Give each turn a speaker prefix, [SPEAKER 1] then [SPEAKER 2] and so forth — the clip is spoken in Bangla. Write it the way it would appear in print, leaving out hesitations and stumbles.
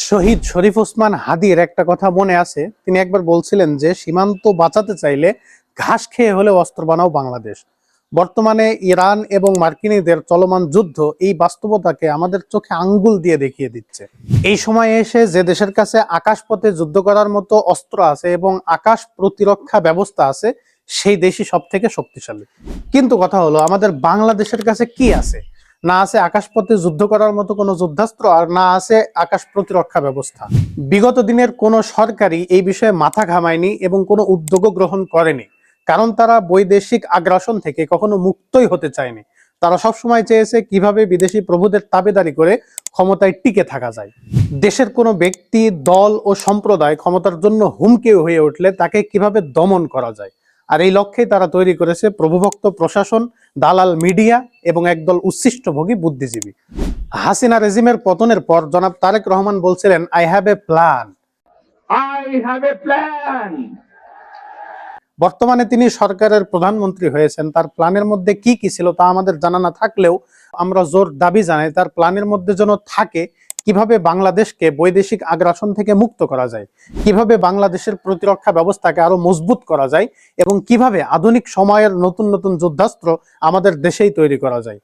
[SPEAKER 1] শহীদ শরীফ ওসমান হাদির একটা কথা মনে আছে। তিনি একবার বলছিলেন যে সীমান্ত বাঁচাতে চাইলে ঘাস খেয়ে হলে অস্ত্র বানাও বাংলাদেশ। বর্তমানে ইরান এবং মার্কিনীদের চলমান যুদ্ধ এই বাস্তবতাকে আমাদের চোখে আঙ্গুল দিয়ে দেখিয়ে দিচ্ছে। এই সময়ে এসে যে দেশের কাছে আকাশপথে যুদ্ধ করার মতো অস্ত্র আছে এবং আকাশ প্রতিরক্ষা ব্যবস্থা আছে, সেই দেশই সব থেকে শক্তিশালী। কিন্তু কথা হলো, আমাদের বাংলাদেশের কাছে কি আছে? না আছে আকাশপথে যুদ্ধ করার মতো কোনো যুদ্ধাস্ত্র, আর না আছে আকাশ প্রতিরক্ষা ব্যবস্থা। বিগত দিনের কোনো সরকারই এই বিষয়ে মাথা ঘামায়নি এবং কোনো উদ্যোগও গ্রহণ করেনি, কারণ তারা বৈদেশিক আগ্রাসন থেকে কখনো মুক্তই হতে চায়নি। তারা সবসময় চেয়েছে কিভাবে বিদেশি প্রভুদের তাবেদারি করে ক্ষমতায় টিকে থাকা যায়। দেশের কোনো ব্যক্তি, দল ও সম্প্রদায় ক্ষমতার জন্য হুমকি হয়ে উঠলে তাকে কিভাবে দমন করা যায়, আর এই লক্ষ্যেই তারা তৈরি করেছে প্রভুভক্ত প্রশাসন, দালাল মিডিয়া এবং একদল উচ্ছিষ্টভোগী বুদ্ধিজীবী। হাসিনা রেজিমের পতনের পর জনাব তারেক রহমান বলছিলেন, আই হ্যাভ এ প্ল্যান। বর্তমানে তিনি সরকারের প্রধানমন্ত্রী হয়েছেন। তার প্ল্যানের মধ্যে কি কি ছিল তা আমাদের জানা না থাকলেও আমরা জোর দাবি জানাই তার প্ল্যানের মধ্যে যেন থাকে কিভাবে বাংলাদেশকে বৈদেশিক আগ্রাসন থেকে মুক্ত করা যায়, কিভাবে বাংলাদেশের প্রতিরক্ষা ব্যবস্থাকে আরো মজবুত করা যায় এবং কিভাবে আধুনিক সময়ের নতুন নতুন যুদ্ধাস্ত্র আমাদের দেশেই তৈরি করা যায়।